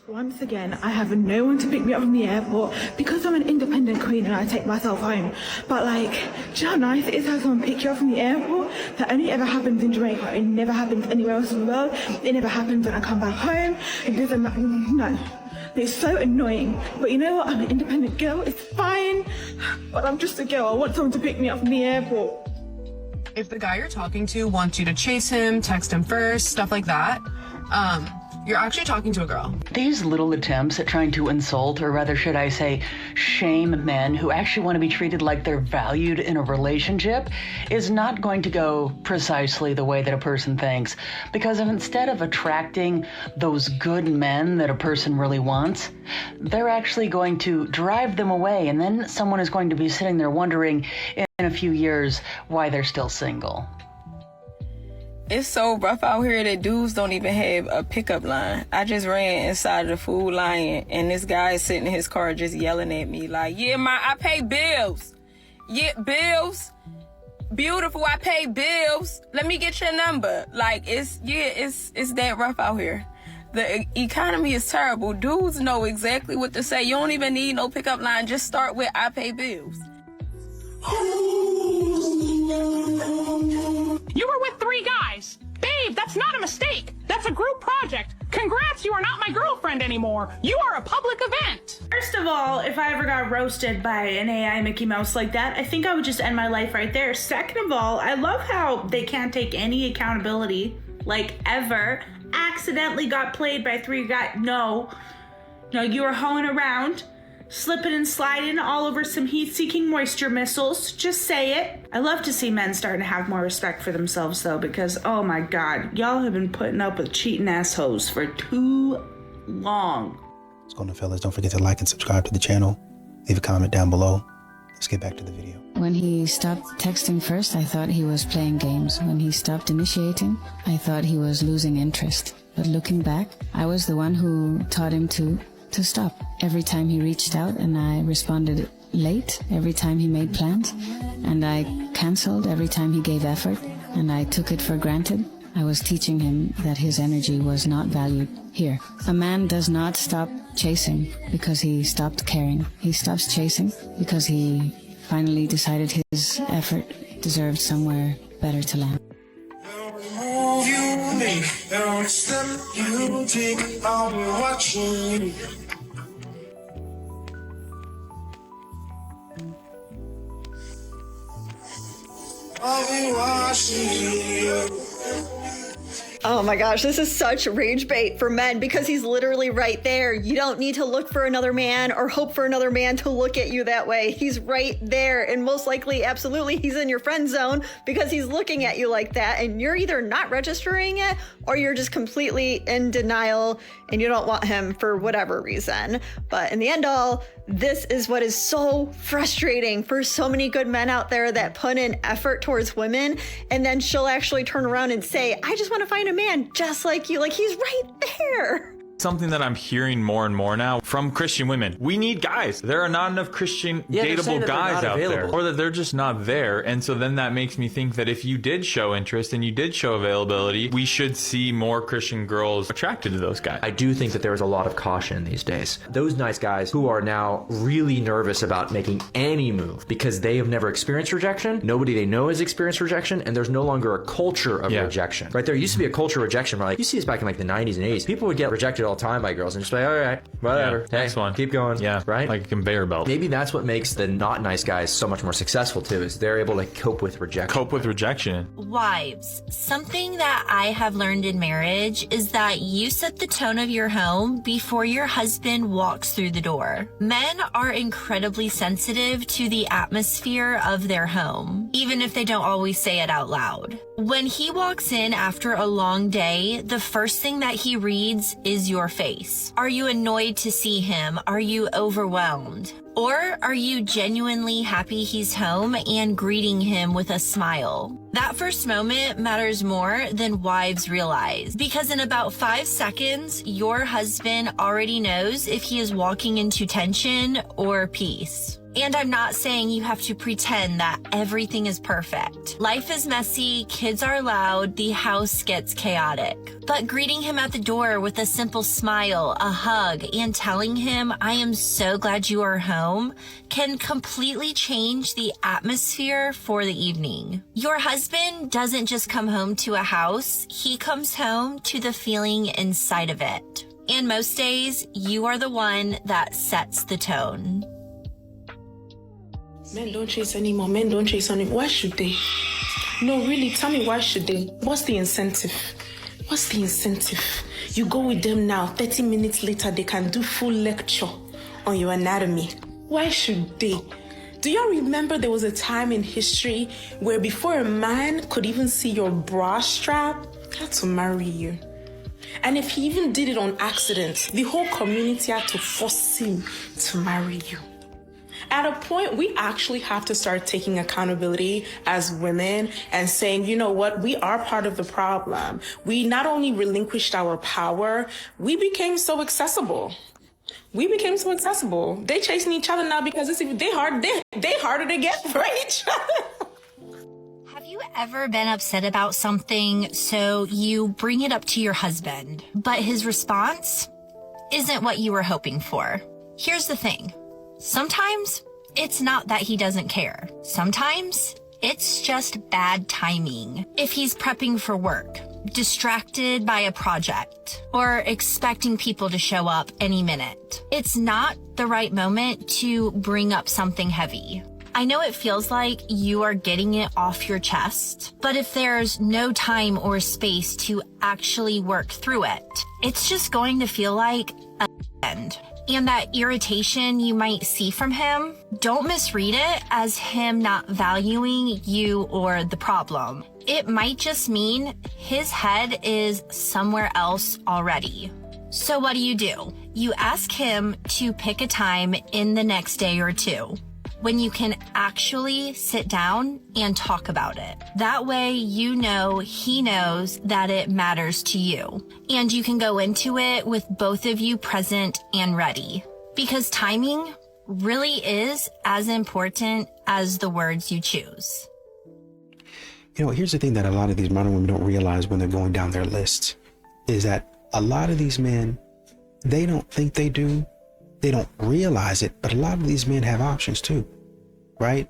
Once again, I have no one to pick me up from the airport because I'm an independent queen and I take myself home. But like, do you know how nice it is to have someone pick you up from the airport? That only ever happens in Jamaica. It never happens anywhere else in the world. It never happens when I come back home. It doesn't matter. No. It's so annoying. But you know what? I'm an independent girl. It's fine. But I'm just a girl. I want someone to pick me up from the airport. If the guy you're talking to wants you to chase him, text him first, stuff like that, you're actually talking to a girl. These little attempts at trying to insult, or rather should I say, shame men who actually want to be treated like they're valued in a relationship is not going to go precisely the way that a person thinks. Because if instead of attracting those good men that a person really wants, they're actually going to drive them away, and then someone is going to be sitting there wondering in a few years why they're still single. It's so rough out here that dudes don't even have a pickup line. I just ran inside of the Food Lion, and this guy is sitting in his car just yelling at me like, yeah, I pay bills. Yeah, bills. Beautiful, I pay bills. Let me get your number. Like, it's that rough out here. The economy is terrible. Dudes know exactly what to say. You don't even need no pickup line. Just start with, I pay bills. You were with 3 guys. Babe, that's not a mistake. That's a group project. Congrats, you are not my girlfriend anymore. You are a public event. First of all, if I ever got roasted by an AI Mickey Mouse like that, I think I would just end my life right there. Second of all, I love how they can't take any accountability, like ever. Accidentally got played by 3 guys. No, you were hoeing around, slipping and sliding all over some heat-seeking moisture missiles. Just say it. I love to see men starting to have more respect for themselves, though, because, oh my God, y'all have been putting up with cheating assholes for too long. What's going on, fellas? Don't forget to like and subscribe to the channel. Leave a comment down below. Let's get back to the video. When he stopped texting first, I thought he was playing games. When he stopped initiating, I thought he was losing interest. But looking back, I was the one who taught him to stop. Every time he reached out and I responded late, every time he made plans, and I canceled every time he gave effort, and I took it for granted, I was teaching him that his energy was not valued here. A man does not stop chasing because he stopped caring. He stops chasing because he finally decided his effort deserved somewhere better to land. Oh my gosh, this is such rage bait for men because he's literally right there. You don't need to look for another man or hope for another man to look at you that way. He's right there, and most likely, absolutely, he's in your friend zone because he's looking at you like that, and you're either not registering it or you're just completely in denial and you don't want him for whatever reason. But in the end all, this is what is so frustrating for so many good men out there that put in effort towards women, and then she'll actually turn around and say, I just want to find a man just like you. Like, he's right there. Something that I'm hearing more and more now from Christian women. We need guys. There are not enough Christian dateable guys out there, or that they're just not there. And so then that makes me think that if you did show interest and you did show availability, we should see more Christian girls attracted to those guys. I do think that there is a lot of caution these days. Those nice guys who are now really nervous about making any move because they have never experienced rejection. Nobody they know has experienced rejection, and there's no longer a culture of rejection. Right? There used to be a culture of rejection where, like, you see this back in like the 90s and 80s. People would get rejected all the time by girls and just be like, all right, whatever. Hey, next one. Keep going. Yeah. Right? Like a conveyor belt. Maybe that's what makes the not nice guys so much more successful too, is they're able to cope with rejection. Cope with rejection. Wives, something that I have learned in marriage is that you set the tone of your home before your husband walks through the door. Men are incredibly sensitive to the atmosphere of their home, even if they don't always say it out loud. When he walks in after a long day, the first thing that he reads is your face. Are you annoyed to see him? Are you overwhelmed? Or are you genuinely happy he's home and greeting him with a smile? That first moment matters more than wives realize, because in about 5 seconds, your husband already knows if he is walking into tension or peace. And I'm not saying you have to pretend that everything is perfect. Life is messy, kids are loud, the house gets chaotic. But greeting him at the door with a simple smile, a hug, and telling him, I am so glad you are home, can completely change the atmosphere for the evening. Your husband doesn't just come home to a house, he comes home to the feeling inside of it. And most days, you are the one that sets the tone. Men don't chase anymore. Men don't chase anymore. Why should they? No, really, tell me, why should they? What's the incentive? What's the incentive? You go with them now, 30 minutes later, they can do full lecture on your anatomy. Why should they? Do y'all remember there was a time in history where before a man could even see your bra strap, he had to marry you? And if he even did it on accident, the whole community had to force him to marry you. At a point, we actually have to start taking accountability as women and saying, you know what, we are part of the problem. We not only relinquished our power, we became so accessible. They chasing each other now because they harder to get for each other. Have you ever been upset about something, so you bring it up to your husband, but his response isn't what you were hoping for? Here's the thing. Sometimes it's not that he doesn't care. Sometimes it's just bad timing. If he's prepping for work, distracted by a project, or expecting people to show up any minute, it's not the right moment to bring up something heavy. I know it feels like you are getting it off your chest, but if there's no time or space to actually work through it, it's just going to feel like a end. And that irritation you might see from him, don't misread it as him not valuing you or the problem. It might just mean his head is somewhere else already. So what do? You ask him to pick a time in the next day or two, when you can actually sit down and talk about it. That way, you know he knows that it matters to you. And you can go into it with both of you present and ready. Because timing really is as important as the words you choose. You know, here's the thing that a lot of these modern women don't realize when they're going down their lists, is that a lot of these men, they don't think they do. They don't realize it, but a lot of these men have options too, right?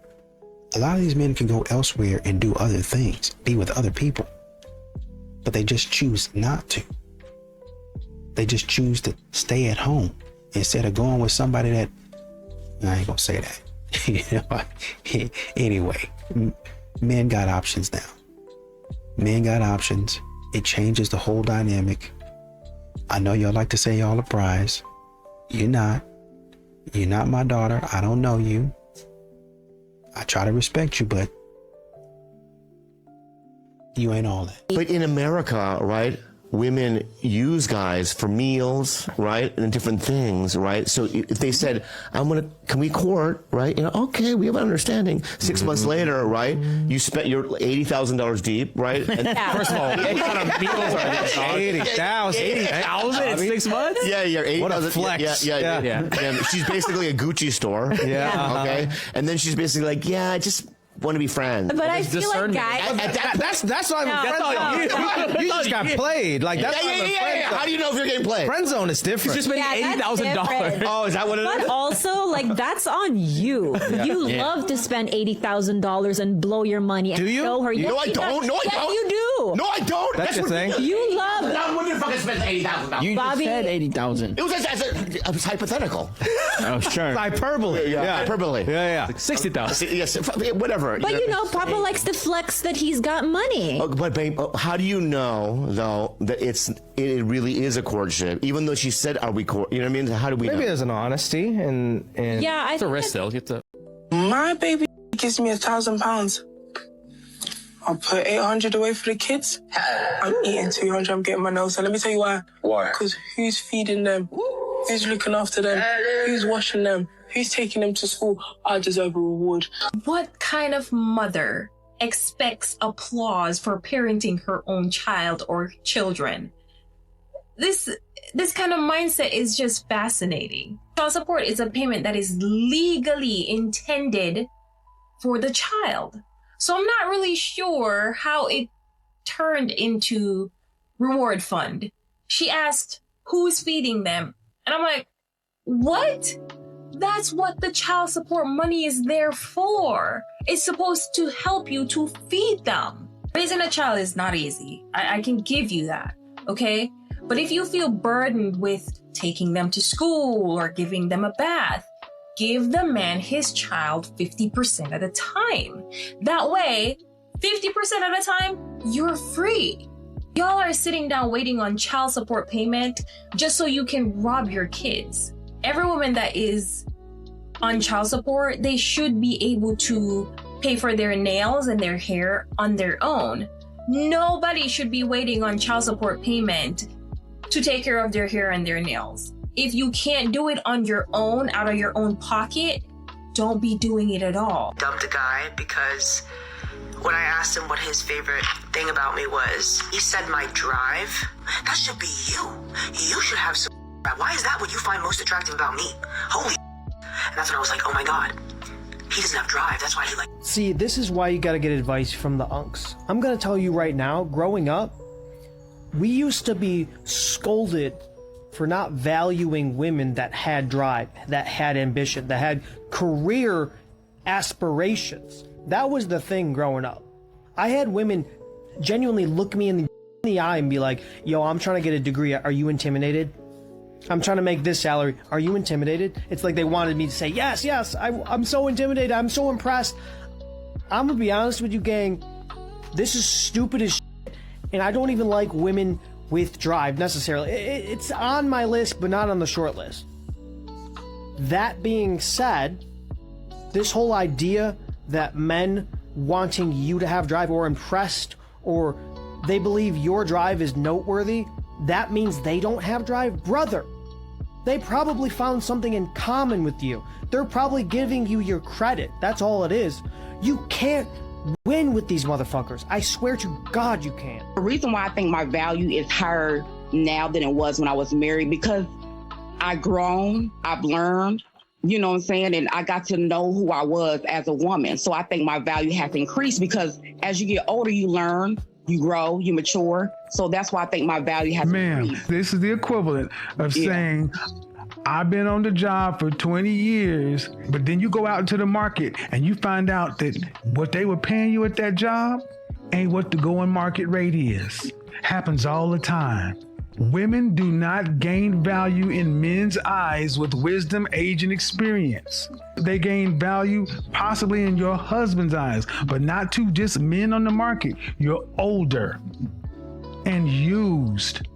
A lot of these men can go elsewhere and do other things, be with other people, but they just choose not to. They just choose to stay at home instead of going with somebody that, I ain't gonna say that. Anyway, men got options now. Men got options. It changes the whole dynamic. I know y'all like to say y'all a prize. You're not. You're not my daughter. I don't know you. I try to respect you, but you ain't all that. But in America, right, women use guys for meals, right, and different things, right? So if they said, can we court, right? You know, okay, we have an understanding. 6 months later, right, you spent your $80,000 deep, right? And First of all, what kind of meals are these? 80,000 in 6 months? Yeah, 80,000. What a flex. Yeah. And she's basically a Gucci store. Yeah. Okay. And then she's basically like, yeah, I just want to be friends. But I feel like guys. That's not even friend zone. You just got played. Like that's yeah. How do you know if you're getting played? Friend zone is different. She's just making $80,000. Oh, is that what it is? But also, like, that's on you. You love to spend $80,000 and blow your money. Do you? Show her. No, I don't. No, I don't. Yes, you do. No, I don't. That's your thing. You love. Not women fucking spend $80,000. You Bobby, just said 80,000. It was hypothetical. Oh, sure. Hyperbole. Yeah. Hyperbole. Yeah. 60,000. Yes, whatever. but you know, Papa likes to flex that he's got money. Oh, but babe, how do you know though that it really is a courtship? Even though she said, "Are we court?" You know what I mean? How do we? Maybe know? there's an honesty and yeah, it's a risk though. You have to. My baby gives me £1,000. I'll put 800 away for the kids. I'm eating 200. I'm getting my nails done. Let me tell you why. Why? Because who's feeding them? Who's looking after them? Who's washing them? who's taking them to school, I deserve a reward. What kind of mother expects applause for parenting her own child or children? This kind of mindset is just fascinating. Child support is a payment that is legally intended for the child. So I'm not really sure how it turned into reward fund. She asked, who's feeding them? And I'm like, what? That's what the child support money is there for. It's supposed to help you to feed them. Raising a child is not easy. I can give you that, okay? But if you feel burdened with taking them to school or giving them a bath, give the man his child 50% at a time. That way, 50% at a time, you're free. Y'all are sitting down waiting on child support payment just so you can rob your kids. Every woman that is on child support, they should be able to pay for their nails and their hair on their own. Nobody should be waiting on child support payment to take care of their hair and their nails. If you can't do it on your own, out of your own pocket, don't be doing it at all. Dumped a guy because when I asked him what his favorite thing about me was, he said my drive. That should be you. You should have some. Why is that what you find most attractive about me? Holy. And that's when I was like, oh my God, he doesn't have drive. That's why he like. See, this is why you gotta get advice from the unks. I'm gonna tell you right now, growing up, we used to be scolded for not valuing women that had drive, that had ambition, that had career aspirations. That was the thing growing up. I had women genuinely look me in the eye and be like, yo, I'm trying to get a degree. Are you intimidated? I'm trying to make this salary. Are you intimidated? It's like they wanted me to say, yes, I'm so intimidated. I'm so impressed. I'm going to be honest with you, gang. This is stupid as shit. And I don't even like women with drive necessarily. It's on my list, but not on the short list. That being said, this whole idea that men wanting you to have drive or impressed or they believe your drive is noteworthy, that means they don't have drive? Brother, they probably found something in common with you. They're probably giving you your credit. That's all it is. You can't win with these motherfuckers. I swear to God you can't. The reason why I think my value is higher now than it was when I was married, because I've grown, I've learned, you know what I'm saying? And I got to know who I was as a woman. So I think my value has increased because as you get older, you learn, you grow, you mature. So that's why I think my value has increased. This is the equivalent of saying, I've been on the job for 20 years, but then you go out into the market and you find out that what they were paying you at that job ain't what the going market rate is. Happens all the time. Women do not gain value in men's eyes with wisdom, age, and experience. They gain value possibly in your husband's eyes, but not to just men on the market. You're older and used.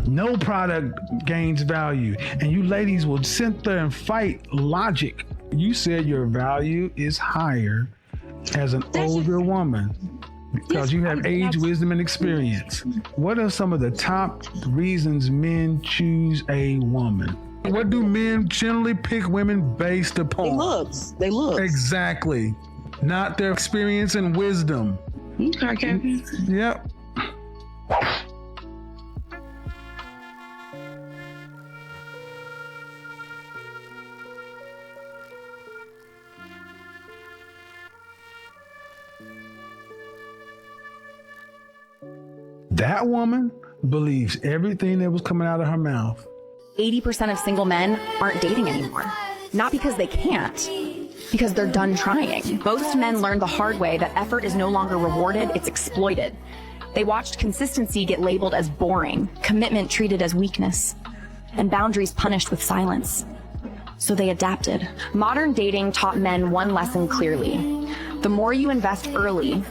No product gains value. And you ladies will sit there and fight logic. You said your value is higher as an older woman because you have age, wisdom, and experience. What are some of the top reasons men choose a woman? What do men generally pick women based upon? They look. Exactly. Not their experience and wisdom. Okay, Kevin. Yep. That woman believes everything that was coming out of her mouth. 80% of single men aren't dating anymore. Not because they can't, because they're done trying. Most men learned the hard way that effort is no longer rewarded, it's exploited. They watched consistency get labeled as boring, commitment treated as weakness, and boundaries punished with silence. So they adapted. Modern dating taught men one lesson clearly. The more you invest early,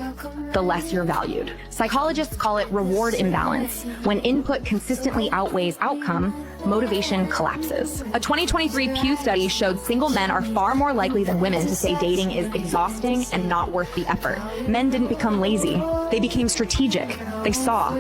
the less you're valued. Psychologists call it reward imbalance. When input consistently outweighs outcome, motivation collapses. A 2023 Pew study showed single men are far more likely than women to say dating is exhausting and not worth the effort. Men didn't become lazy. They became strategic. They saw.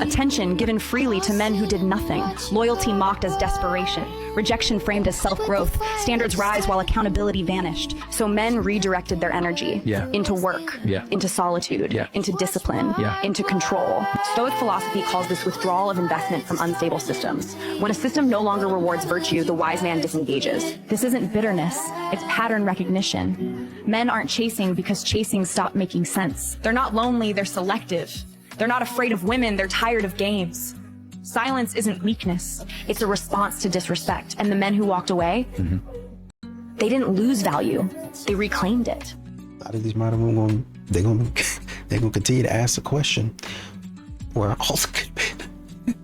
Attention given freely to men who did nothing. Loyalty mocked as desperation. Rejection framed as self-growth. Standards rise while accountability vanished. So men redirected their energy into work, into solitude, into discipline, into control. Stoic philosophy calls this withdrawal of investment from unstable systems. When a system no longer rewards virtue, the wise man disengages. This isn't bitterness, it's pattern recognition. Men aren't chasing because chasing stopped making sense. They're not lonely, they're selective. They're not afraid of women, they're tired of games. Silence isn't weakness, it's a response to disrespect. And the men who walked away, they didn't lose value, they reclaimed it. A lot of these modern women, they're gonna continue to ask the question, where are all the good men?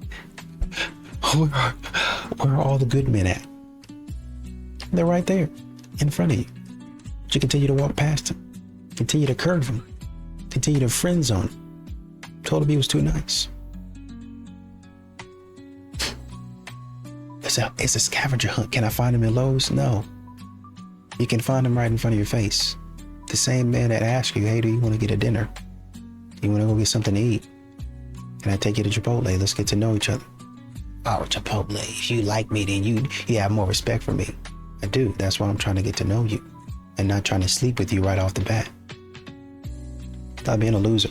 Where are all the good men at? They're right there, in front of you. But you continue to walk past them, continue to curve them, continue to friend zone them. Told him he was too nice. It's a scavenger hunt. Can I find him in Lowe's? No. You can find him right in front of your face. The same man that asked you, hey, do you want to get a dinner? Do you want to go get something to eat? Can I take you to Chipotle? Let's get to know each other. Oh, Chipotle. If you like me, then you have more respect for me. I do. That's why I'm trying to get to know you and not trying to sleep with you right off the bat. Stop being a loser.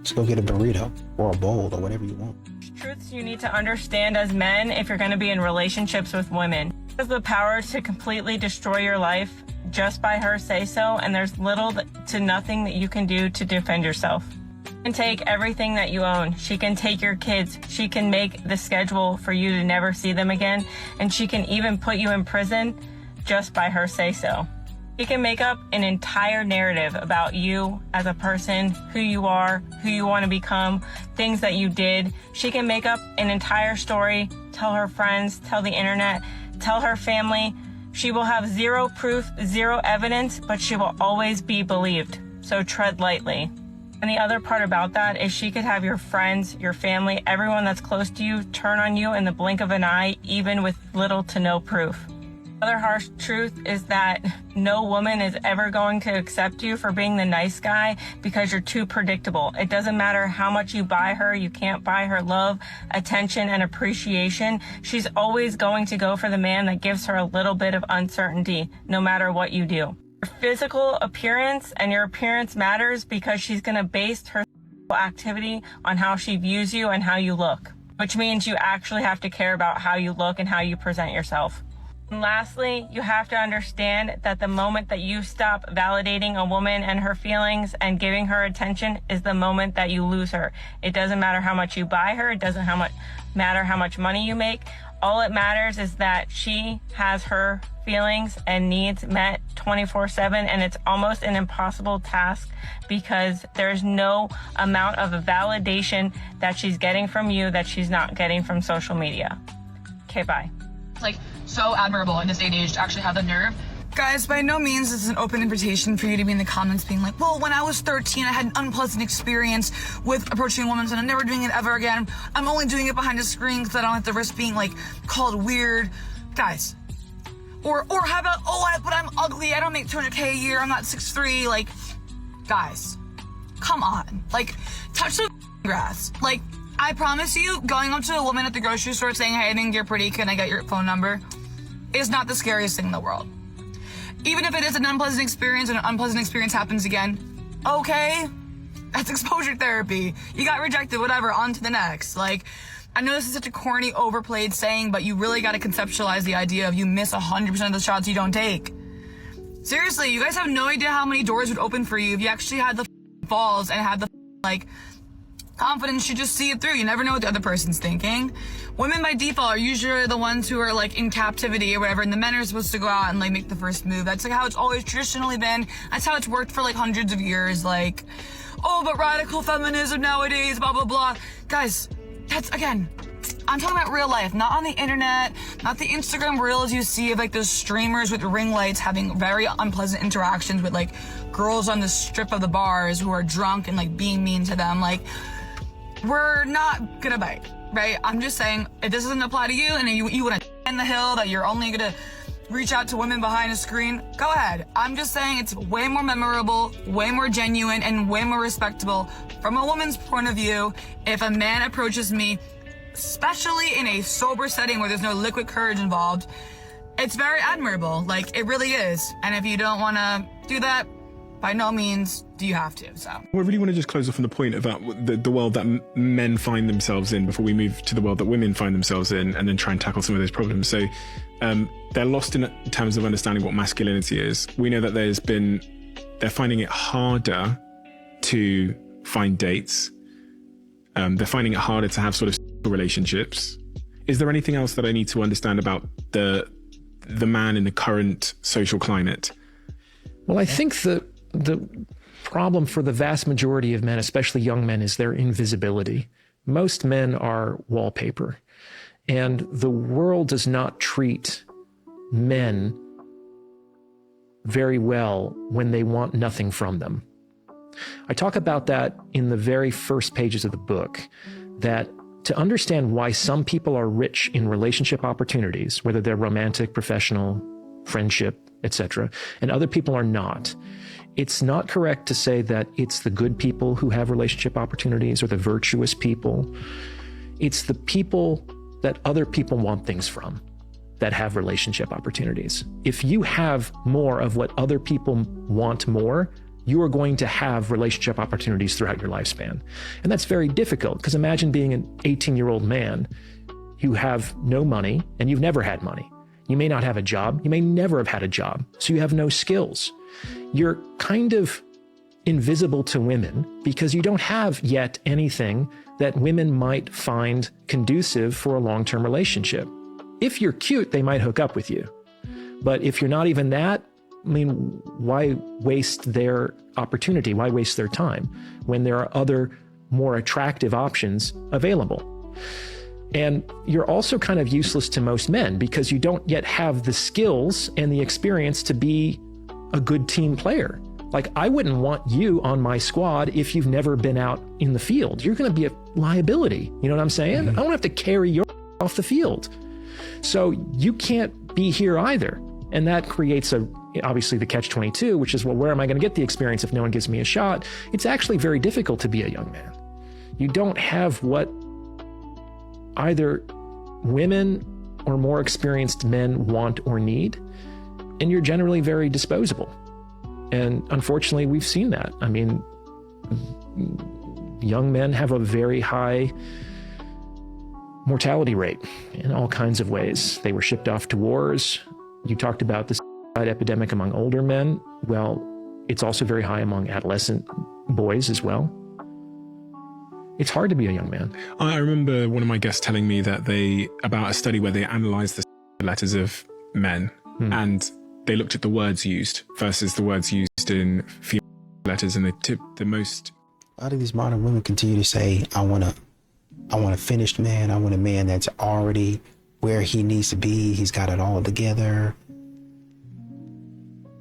Just go get a burrito or a bowl or whatever you want. Truths you need to understand as men if you're going to be in relationships with women. She has the power to completely destroy your life just by her say so, and there's little to nothing that you can do to defend yourself. She can take everything that you own. She can take your kids. She can make the schedule for you to never see them again, and she can even put you in prison just by her say so. She can make up an entire narrative about you as a person, who you are, who you want to become, things that you did. She can make up an entire story, tell her friends, tell the internet, tell her family. She will have zero proof, zero evidence, but she will always be believed. So tread lightly. And the other part about that is she could have your friends, your family, everyone that's close to you turn on you in the blink of an eye, even with little to no proof. Another harsh truth is that no woman is ever going to accept you for being the nice guy because you're too predictable. It doesn't matter how much you buy her, you can't buy her love, attention, and appreciation. She's always going to go for the man that gives her a little bit of uncertainty, no matter what you do. Your physical appearance and your appearance matters because she's going to base her activity on how she views you and how you look, which means you actually have to care about how you look and how you present yourself. And lastly, you have to understand that the moment that you stop validating a woman and her feelings and giving her attention is the moment that you lose her. It doesn't matter how much you buy her. It doesn't matter how much money you make. All it matters is that she has her feelings and needs met 24/7, and it's almost an impossible task because there's no amount of validation that she's getting from you that she's not getting from social media. Okay, bye. Like, so admirable in this day and age to actually have the nerve. Guys, by no means is it an open invitation for you to be in the comments being like, well, when I was 13, I had an unpleasant experience with approaching a woman, and I'm never doing it ever again. I'm only doing it behind a screen because I don't have to risk being, like, called weird. Guys. Or how about, but I'm ugly, I don't make $200K a year, I'm not 6'3", like, guys, come on. Like, touch the grass. Like, I promise you, going up to a woman at the grocery store saying, hey, I think you're pretty, can I get your phone number, is not the scariest thing in the world. Even if it is an unpleasant experience and an unpleasant experience happens again, okay, that's exposure therapy. You got rejected, whatever, on to the next. Like, I know this is such a corny, overplayed saying, but you really got to conceptualize the idea of you miss 100% of the shots you don't take. Seriously, you guys have no idea how many doors would open for you if you actually had the balls and had the, like, confidence to just see it through. You never know what the other person's thinking. Women by default are usually the ones who are like in captivity or whatever, and the men are supposed to go out and like make the first move. That's like how it's always traditionally been. That's how it's worked for like hundreds of years. Like, oh, but radical feminism nowadays, blah, blah, blah. Guys, that's, again, I'm talking about real life, not on the internet, not the Instagram reels you see of like those streamers with ring lights having very unpleasant interactions with like girls on the strip of the bars who are drunk and like being mean to them. Like, we're not gonna bite, right? I'm just saying, if this doesn't apply to you and you want to in the hill that you're only gonna reach out to women behind a screen, go ahead. I'm just saying it's way more memorable, way more genuine, and way more respectable from a woman's point of view if a man approaches me, especially in a sober setting where there's no liquid courage involved. It's very admirable. Like, it really is. And if you don't want to do that, by no means do you have to. So I really want to just close off on the point about the world that men find themselves in before we move to the world that women find themselves in, and then try and tackle some of those problems. So they're lost in terms of understanding what masculinity is. We know that they're finding it harder to find dates. They're finding it harder to have sort of relationships. Is there anything else that I need to understand about the man in the current social climate? Well, I think the problem for the vast majority of men, especially young men, is their invisibility. Most men are wallpaper, and the world does not treat men very well when they want nothing from them. I talk about that in the very first pages of the book, that to understand why some people are rich in relationship opportunities, whether they're romantic, professional, friendship, etc., and other people are not, it's not correct to say that it's the good people who have relationship opportunities or the virtuous people. It's the people that other people want things from that have relationship opportunities. If you have more of what other people want more, you are going to have relationship opportunities throughout your lifespan. And that's very difficult, because imagine being an 18-year-old man. You have no money and you've never had money. You may not have a job. You may never have had a job. So you have no skills. You're kind of invisible to women because you don't have yet anything that women might find conducive for a long-term relationship. If you're cute, they might hook up with you. But if you're not even that, I mean, why waste their opportunity? Why waste their time when there are other more attractive options available? And you're also kind of useless to most men because you don't yet have the skills and the experience to be a good team player. Like, I wouldn't want you on my squad if you've never been out in the field. You're going to be a liability. You know what I'm saying? Mm-hmm. I don't have to carry your off the field. So you can't be here either. And that creates obviously the catch-22, which is, well, where am I going to get the experience if no one gives me a shot? It's actually very difficult to be a young man. You don't have what either women or more experienced men want or need, and you're generally very disposable. And unfortunately, we've seen that. I mean, young men have a very high mortality rate in all kinds of ways. They were shipped off to wars. You talked about the suicide epidemic among older men. Well, it's also very high among adolescent boys as well. It's hard to be a young man. I remember one of my guests telling me that about a study where they analyzed the letters of men and they looked at the words used versus the words used in female letters, and they tipped the most. A lot of these modern women continue to say, I want a finished man. I want a man that's already where he needs to be. He's got it all together.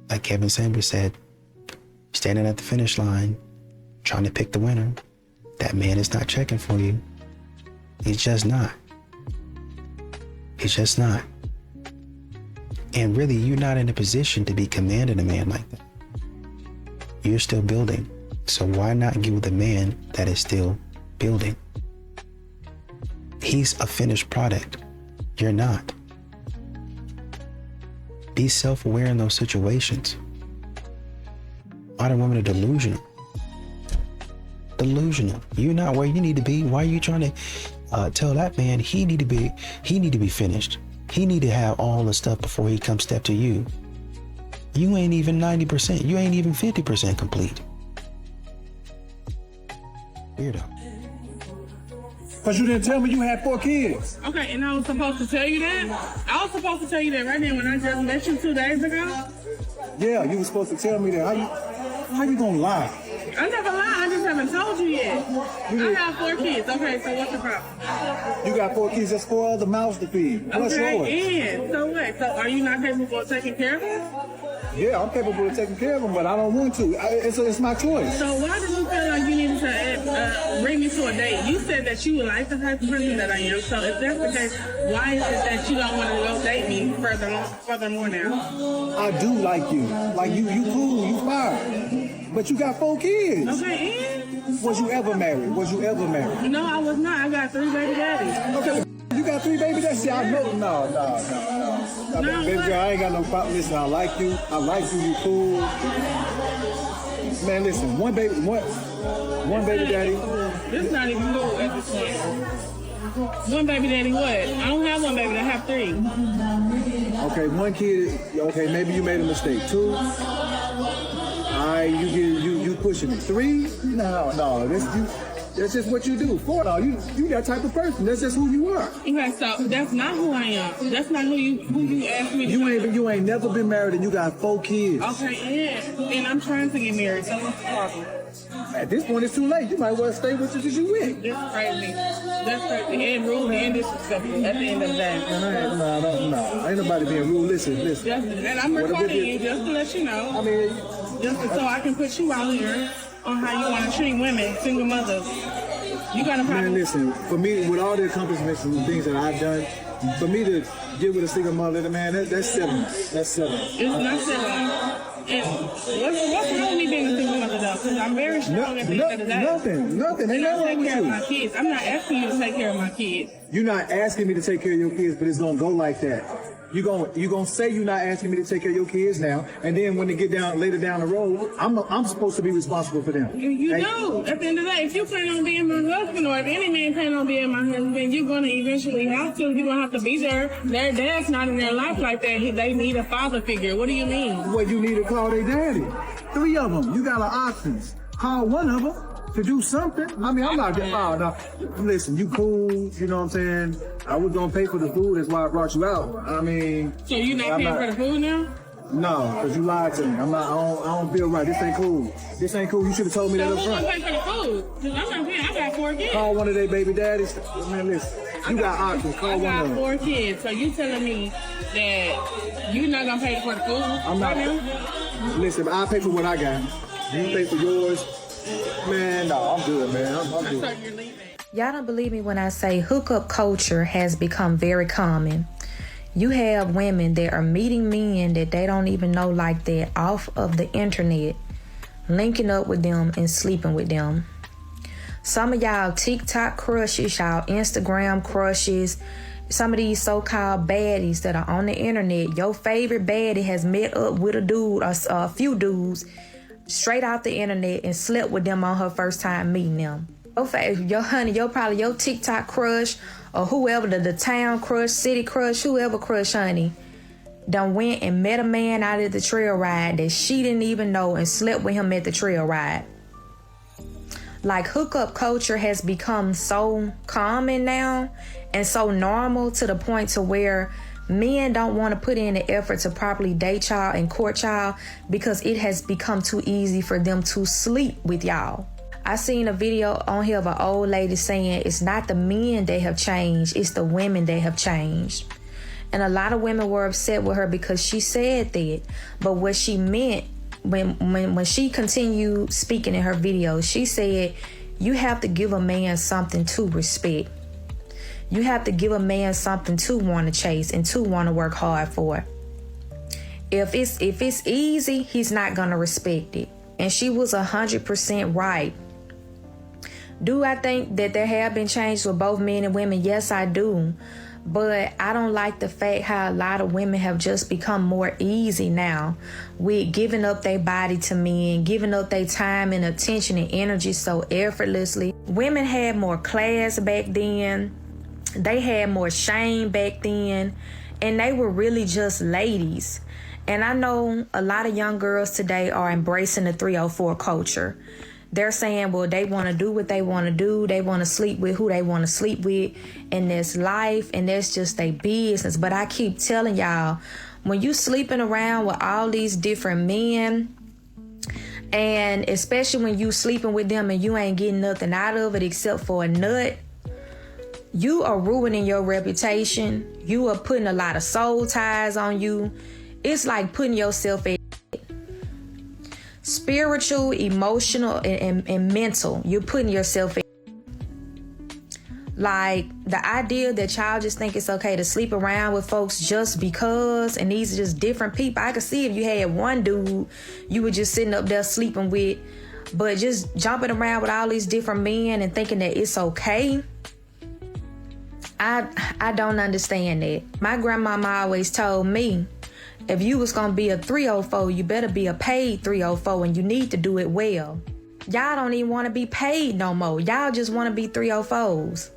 Like Kevin Samuels said, standing at the finish line, trying to pick the winner. That man is not checking for you. He's just not. He's just not. And really, you're not in a position to be commanding a man like that. You're still building. So why not get with a man that is still building? He's a finished product. You're not. Be self-aware in those situations. Modern women are delusional. Delusional. You're not where you need to be. Why are you trying to tell that man he need to be finished? He need to have all the stuff before he comes step to you. You ain't even 90%. You ain't even 50% complete. Weirdo. Because you didn't tell me you had 4 kids. Okay, and I was supposed to tell you that? I was supposed to tell you that right now when I just met you 2 days ago? Yeah, you were supposed to tell me that. How you gonna lie? I'm not gonna lie, I just haven't told you yet. I have 4 kids. Okay, so what's the problem? You got 4 kids, that's 4 other mouths to feed. What's yours? Okay, and so what? So are you not capable of taking care of us? Yeah, I'm capable of taking care of them, but I don't want to. It's my choice. So why did you feel like you needed to bring me to a date? You said that you would like the type of person that I am. So if that's the case, why is it that you don't want to go date me furthermore now? I do like you. Like you cool, you fine. But you got 4 kids. Okay, and? Was you ever married? No, I was not. I got 3 baby daddies. Okay. You got 3 baby daddies? See, I know. No. Baby girl, I ain't got no problem. Listen, I like you. You cool. Man, listen, one baby daddy. This is not even cool at this point. One baby daddy what? I don't have one baby, I have 3. Okay, 1 kid, okay, maybe you made a mistake. 2, you pushing it. 3, no, that's just what you do. 4, no, you that type of person. That's just who you are. Okay, so that's not who I am. That's not who you asked me to You ain't never been married and you got 4 kids. Okay, and I'm trying to get married, so what's the problem? At this point, it's too late. You might well stay with the you with. That's crazy. And rude and disrespectful at the end of the day. No. Ain't nobody being rude. Listen. And I'm recording you just to let you know. So I can put you out here on how you want to treat women, single mothers. You got a problem? Man, listen. For me, with all the accomplishments and things that I've done, for me to get with a single mother, man, that's 7. That's 7. It's not 7. And what's wrong with me being a single mother though? Because I'm very strong at the end of the day. Nothing. Ain't nothing wrong with you. My kids. I'm not asking you to take care of my kids. You're not asking me to take care of your kids, but it's gonna go like that. You're gonna say you're not asking me to take care of your kids now, and then when they get later down the road, I'm supposed to be responsible for them. You do. At the end of the day, if you plan on being my husband, or if any man plan on being my husband, you're gonna eventually have to. You're gonna have to be there. Their dad's not in their life like that. They need a father figure. What do you mean? Well, you need to call their daddy. 3 of them. You got an options. Call one of them to do something. I mean, I'm not there. Oh, no. Listen, you cool. You know what I'm saying? I was gonna pay for the food. That's why I brought you out. I mean. So you not paying for the food now? No, because you lied to me. I don't feel right. This ain't cool. You should have told me that up front. So who's gonna pay for the food? Because I'm not paying. I got 4 kids. Call one of their baby daddies. Man, listen. You got options. Call one of them. I got 4 kids. So you telling me that you're not gonna pay for the food? I'm not. Listen, I pay for what I got. You pay for yours. Man, no, I'm good, man. I'm good. Y'all don't believe me when I say hookup culture has become very common. You have women that are meeting men that they don't even know like that off of the internet, linking up with them and sleeping with them. Some of y'all TikTok crushes, y'all Instagram crushes, some of these so-called baddies that are on the internet, your favorite baddie has met up with a dude or a few dudes straight off the internet and slept with them on her first time meeting them. Your TikTok crush or whoever, the town crush, city crush, whoever crush, honey, done went and met a man out at the trail ride that she didn't even know and slept with him at the trail ride. Like, hookup culture has become so common now and so normal to the point to where men don't want to put in the effort to properly date y'all and court y'all because it has become too easy for them to sleep with y'all. I seen a video on here of an old lady saying it's not the men that have changed, it's the women that have changed. And a lot of women were upset with her because she said that. But what she meant when she continued speaking in her video, she said, you have to give a man something to respect. You have to give a man something to want to chase and to want to work hard for. If it's easy, he's not going to respect it. And she was 100% right. Do I think that there have been changes with both men and women? Yes, I do. But I don't like the fact how a lot of women have just become more easy now with giving up their body to men, giving up their time and attention and energy so effortlessly. Women had more class back then. They had more shame back then. And they were really just ladies. And I know a lot of young girls today are embracing the 304 culture. They're saying, well, they want to do what they want to do. They want to sleep with who they want to sleep with. And that's life. And that's just their business. But I keep telling y'all, when you sleeping around with all these different men, and especially when you sleeping with them and you ain't getting nothing out of it except for a nut, you are ruining your reputation. You are putting a lot of soul ties on you. It's like putting yourself spiritual, emotional, and mental. You're putting yourself in. Like, the idea that y'all just think it's okay to sleep around with folks just because, and these are just different people. I could see if you had one dude you were just sitting up there sleeping with, but just jumping around with all these different men and thinking that it's okay. I don't understand that. My grandmama always told me, if you was gonna be a 304, you better be a paid 304, and you need to do it well. Y'all don't even want to be paid no more. Y'all just want to be 304s.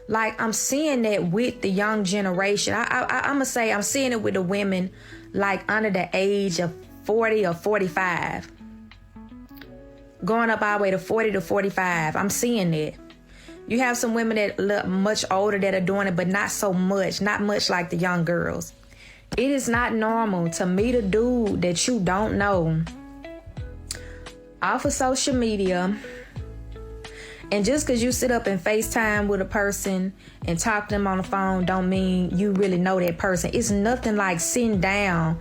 Like, I'm seeing that with the young generation. I'm gonna say I'm seeing it with the women like under the age of 40 or 45. Going up all the way to 40 to 45. I'm seeing it. You have some women that look much older that are doing it, but not so much. Not much like the young girls. It is not normal to meet a dude that you don't know off of social media. And just because you sit up and FaceTime with a person and talk to them on the phone don't mean you really know that person. It's nothing like sitting down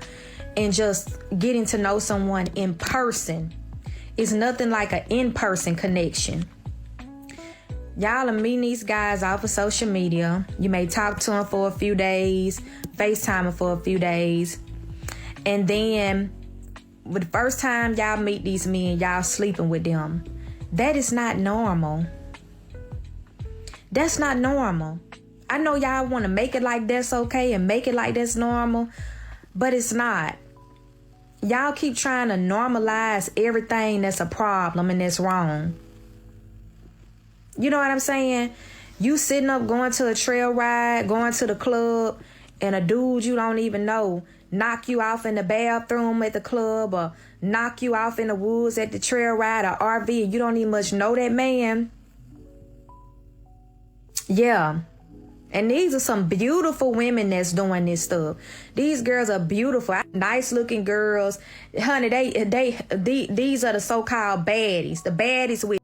and just getting to know someone in person. It's nothing like an in-person connection. Y'all are meeting these guys off of social media. You may talk to them for a few days, FaceTime them for a few days. And then, with the first time y'all meet these men, y'all sleeping with them. That is not normal. That's not normal. I know y'all want to make it like that's okay and make it like that's normal, but it's not. Y'all keep trying to normalize everything that's a problem and that's wrong. You know what I'm saying? You sitting up going to a trail ride, going to the club, and a dude you don't even know knock you off in the bathroom at the club, or knock you off in the woods at the trail ride or RV, and you don't even much know that man. Yeah. And these are some beautiful women that's doing this stuff. These girls are beautiful, nice looking girls. Honey, these are the so-called baddies. The baddies with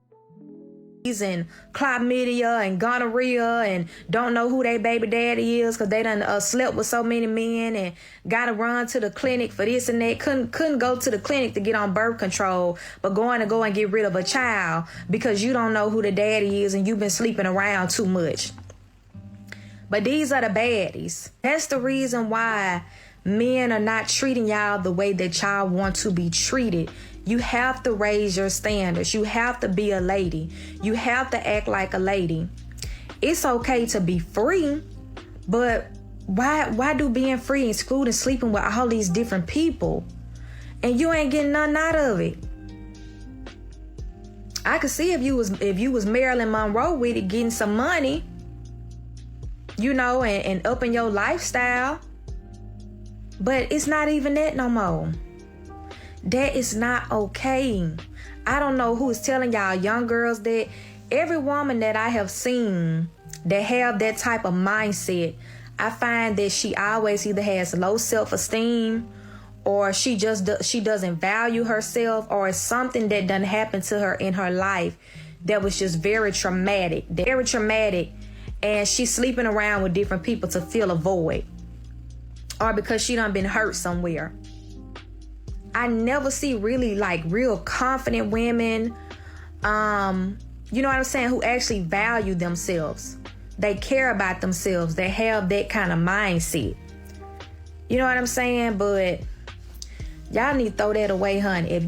and chlamydia and gonorrhea and don't know who their baby daddy is because they done slept with so many men and gotta run to the clinic for this and that. Couldn't go to the clinic to get on birth control, but going to go and get rid of a child because you don't know who the daddy is and you've been sleeping around too much. But these are the baddies. That's the reason why men are not treating y'all the way that y'all want to be treated. You have to raise your standards. You have to be a lady. You have to act like a lady. It's okay to be free, but why do being free exclude and sleeping with all these different people and you ain't getting nothing out of it? I could see if you was Marilyn Monroe with it, getting some money, you know, and upping your lifestyle. But it's not even that no more. That is not okay. I don't know who is telling y'all young girls that. Every woman that I have seen that have that type of mindset, I find that she always either has low self-esteem, or she doesn't value herself, or it's something that done happened to her in her life that was just very traumatic, and she's sleeping around with different people to fill a void, or because she done been hurt somewhere. I never see really like real confident women, you know what I'm saying, who actually value themselves. They care about themselves. They have that kind of mindset. You know what I'm saying? But y'all need to throw that away, honey. If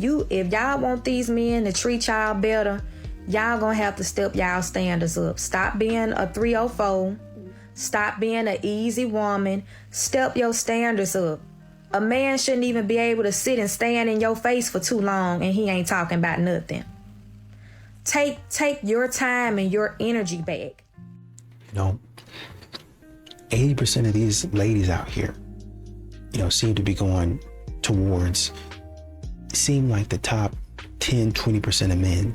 y'all want these men to treat y'all better, y'all gonna have to step y'all standards up. Stop being a 304. Stop being an easy woman. Step your standards up. A man shouldn't even be able to sit and stand in your face for too long and he ain't talking about nothing. Take your time and your energy back. You know, 80% of these ladies out here, you know, seem to be going towards, seem like the top 10, 20% of men.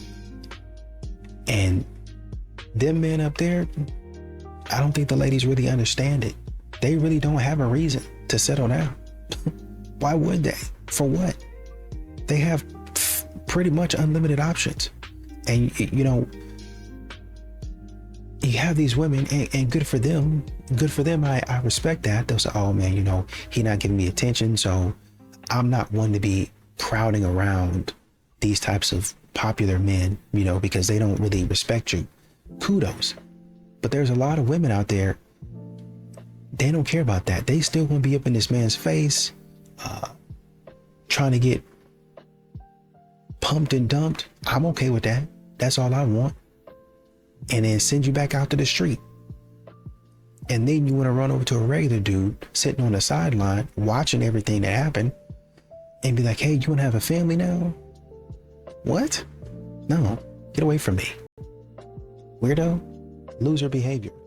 And them men up there, I don't think the ladies really understand it. They really don't have a reason to settle down. Why would they? For what? They have pretty much unlimited options. And, you know, you have these women, and good for them. Good for them. I respect that. They'll say, oh man, you know, he not giving me attention, so I'm not one to be crowding around these types of popular men, you know, because they don't really respect you. Kudos. But there's a lot of women out there, they don't care about that. They still gonna be up in this man's face, trying to get pumped and dumped. I'm okay with that. That's all I want. And then send you back out to the street. And then you want to run over to a regular dude sitting on the sideline watching everything that happened and be like, hey, you want to have a family now? What? No, get away from me. Weirdo, loser behavior.